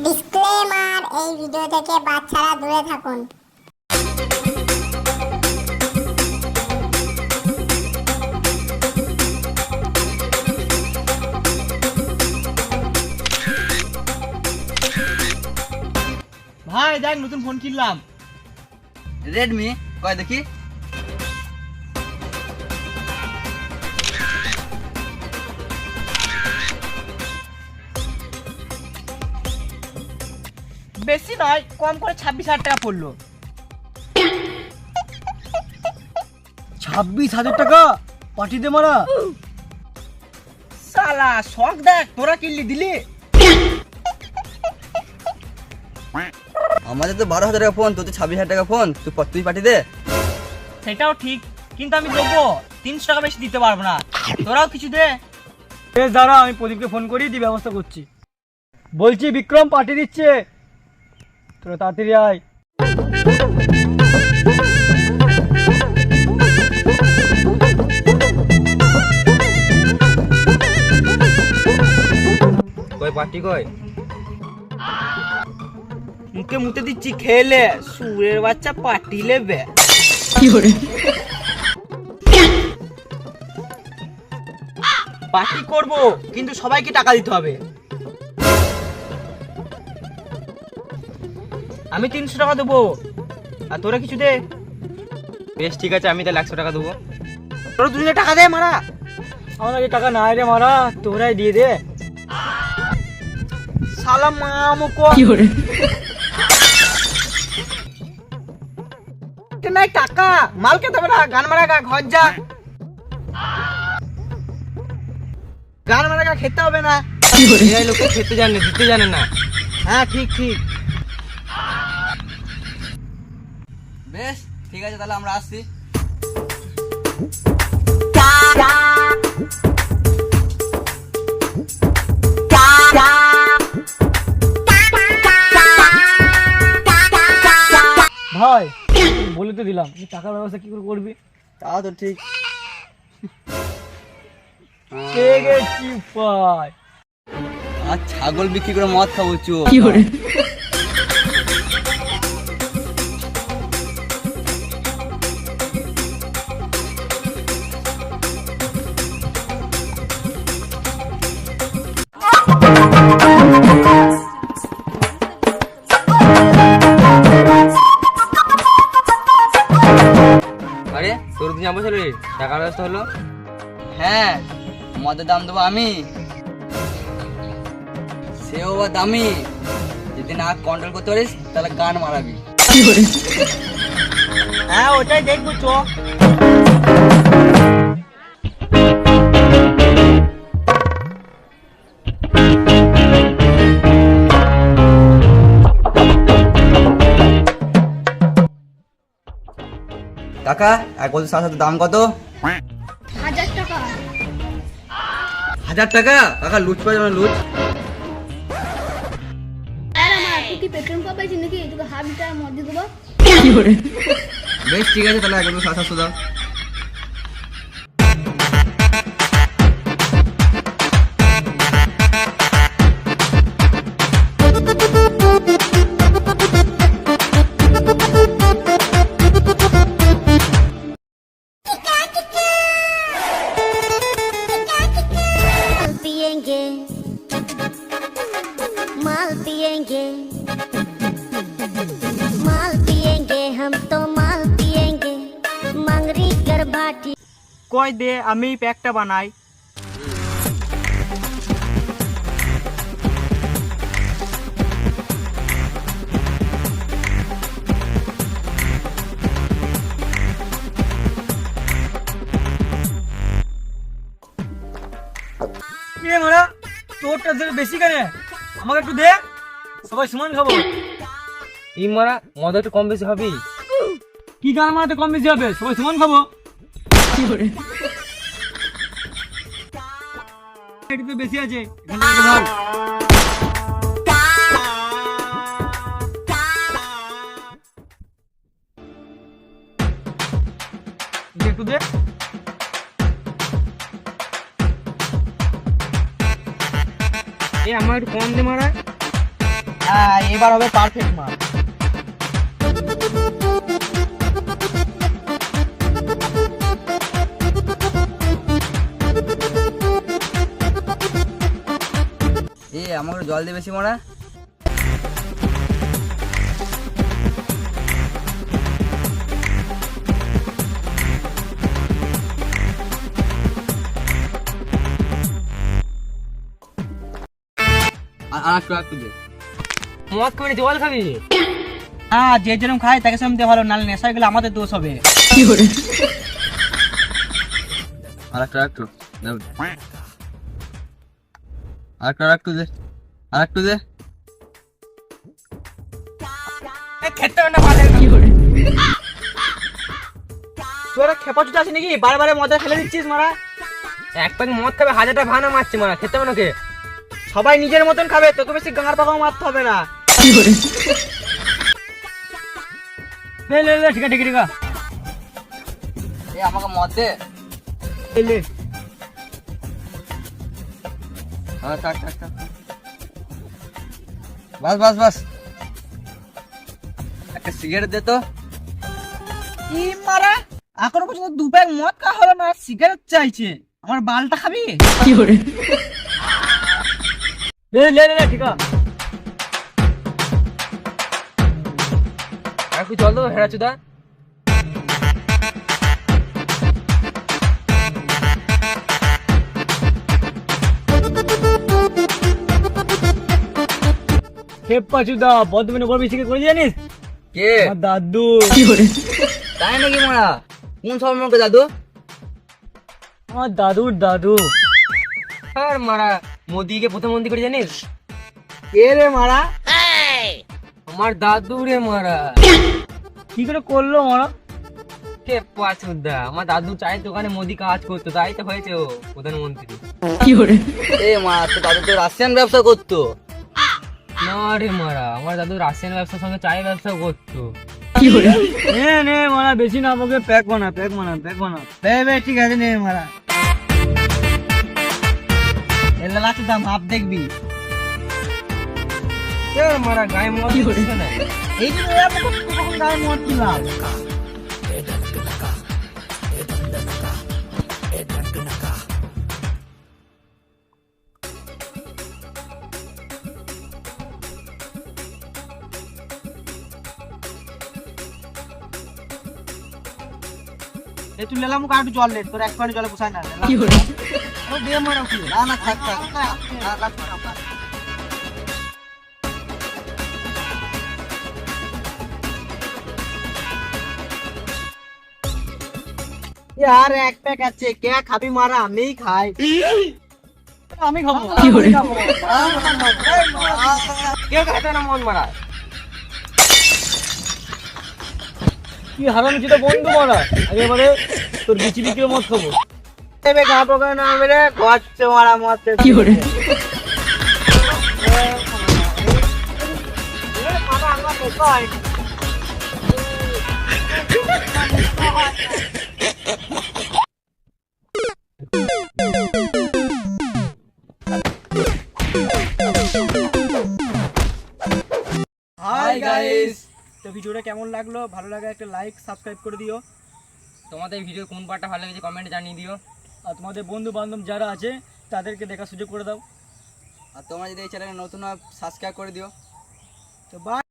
Disclaimer, এই video থেকে বাচ্চারা দূরে থাকুন। ভাই দেখ নতুন ফোন কিনলাম, রেডমি, কয় দেখি। বেশি নয়, কম করে 26,000 টাকা পড়লো। 26,000 টাকা পাঠিয়ে দে মারা। শালা শখ দেখ, তোরা কিনলি দিলি। আমাদের তো 12,000 টাকা ফোন, তোর তো 26,000 টাকা ফোন, তুই পাঠিয়ে দে। সেটাও ঠিক, কিন্তু আমি দেবো 300 টাকা বেশি দিতে পারবো না, তোরাও কিছু দে। বেশ দাঁড়া, আমি প্রদীপকে ফোন করি দিয়ে ব্যবস্থা করছি। বলছি বিক্রম পাঠিয়ে দিচ্ছে, তোরা তাড়াতাড়ি আয়। কয় পার্টি কয়? মুখে মুতে দিচ্ছি, খেলে সুরের বাচ্চা পাটি লেবে। পার্টি করব, কিন্তু সবাইকে টাকা দিতে হবে। আমি 300 টাকা দেবো, আর তোরা কিছু দে। বেশ ঠিক আছে, আমি তাহলে 100 টাকা দেবো। তোরা দুজনে টাকা দে মারা। আমার কাছে টাকা নাই রে মারা, তোরাই দিয়ে দে। শালা মামুকো নাই টাকা, মাল খেতে হবে না, গান মারা গা, ঘর যা। গান মারা গা, খেতে হবে না। এই লোক খেতে জানে, দিতে জানে না। হ্যাঁ ঠিক ঠিক। বেশ ঠিক আছে, তাহলে আমরা আসছি। ভাই বলে তো দিলাম, টাকার ব্যবস্থা কি করে করবি? তাও তো ঠিক। পেয়ে গেছি পাই। আর ছাগল বিক্রি করে মদ খাবো, চো। আরে তোর দিন যাবো রে, টাকার ব্যবস্থা হলো? হ্যাঁ, মদের দাম দেবো আমি, সেও বা দামি। যদি না কন্ট্রোল করতে পারিস তাহলে গান মারাবি। হ্যাঁ ওটাই দেখবো, চো। কাকা এক বছর সাথে দাম কত? 1000 টাকা। 1000 টাকা? কাকা লুচ পাই যাবে, লুচ। আরে মা, তুই কি পেট্রোল পাম্প পাইছিস নাকি? তোকে হাফ লিটার মদ দিয়ে দেবো। বেশ ঠিক আছে, তাহলে এক বছর 700 দাও। माल पिएंगे, माल पिएंगे, हम तो माल पिएंगे, मंगरी गरबाटी। কই দে, আমি প্যাকটা বানাই। কে মারা, তোরটা বেশি কেন? আমাকে একটু দে, সবাই সমান খাবো। ই মারা, মদ একটু কম বেশি হবেই। কি গান মারাতে কম বেশি হবে? সবাই সমান খাবো। একটু তো বেশি আছে, এখান থেকে ধর। একটু দে। আমার একটু কম দে মারা। এবার হবে পারফেক্ট মাল। আমাকে জল দিয়ে বেশি মরা। মদ খাবি জল খাবি? হ্যাঁ, যে যেরকম খায় তাকে সেরকম দিয়ে ভালো, নাহলে নেশা গেলে আমাদের দোষ হবে। খেতে হবে না মালের কি করে? তোরা খেপা চুটা আছে নাকি? বারে বারে মজা ফেলে দিচ্ছিস মারা। এক প্যাক মদ খাবে, হাজারটা ভানা মারছে মারা। খেতে হবে নাকি? সবাই নিজের মতন খাবে, তোকে বেশি গাঁড় পাকাও মারতে হবে না। লে লে লে, ঠিক আছে ঠিক আছে। আমাকে মদ দে। লে থাক থাক থাক, বাস বাস বাস। একটা সিগারেট দে তো। কি মারা, এখনো পর্যন্ত দু প্যাক মদ খাওয়া হলো না, সিগারেট চাইছে। আমার বালটা খাবি? কি করে? লে লে লে, ঠিক আছে। একটু জল দেবো হেরা চুদা। খেপা চুদা বর্ধমানে বড় বেশি করে জানিস? কে? আমার দাদু। তাই নাকি মারা? কোন সম্পর্কে দাদু? আমার দাদুর দাদু। আর মারা, মোদিকে প্রধানমন্ত্রী করে জানিস? কে রে মারা? আমার দাদু রে মারা। কি করে করলো মারা? কে পাচুদা, আমার দাদু চায়ের দোকানে মোদি কাজ করতো, তাই তো হয়েছে ও প্রধানমন্ত্রী। এ মা, তো দাদু তো রাশিয়ান ব্যবসা করতো। না রে মারা, আমার দাদু রাশিয়ান ব্যবসার সঙ্গে চায়ের ব্যবসা করতো। নে নে মারা, বেশি না আমাকে প্যাক বানা প্যাক বানা প্যাক বানা। বে ঠিক আছে নে মারা। এলা লাচু দাম হাফ দেখবি। কে মারা গায়ে মদ দিছে না? এই যে আমরা কখন গায়ে মদ দিলাম। এই তুই লেলাম কাটু জল লে, তোর এক পানি জলে পোষায় না। কি হলো? ও দে মারা কি? না না থাক থাক। यार एक पैक আছে, কে খাবি মারা? আমিই খাই। আমি খাবো। কি করে? কে খাইতে না মন মারা? কি হারামি চুদা বন্ধু মারা, একেবারে তোর বিচি বিক্রি মত খাবো। এবে গা পকা না মেরে ঘরছে মারা মতে। কি করে? মারা আমার কোথায়? হাই গাইস, তো ভিডিওটা কেমন লাগলো? ভালো লাগে একটা লাইক সাবস্ক্রাইব করে দিও। তোমাদের ভিডিও কোন পার্টটা ভালো লেগেছে কমেন্টে জানিয়ে দিও। আর তোমাদের বন্ধু বান্ধব যারা আছে তাদেরকে দেখার সুযোগ করে দাও। আর তোমরা যদি এই চ্যানেলে নতুন সাবস্ক্রাইব করে দিও। তো বাই।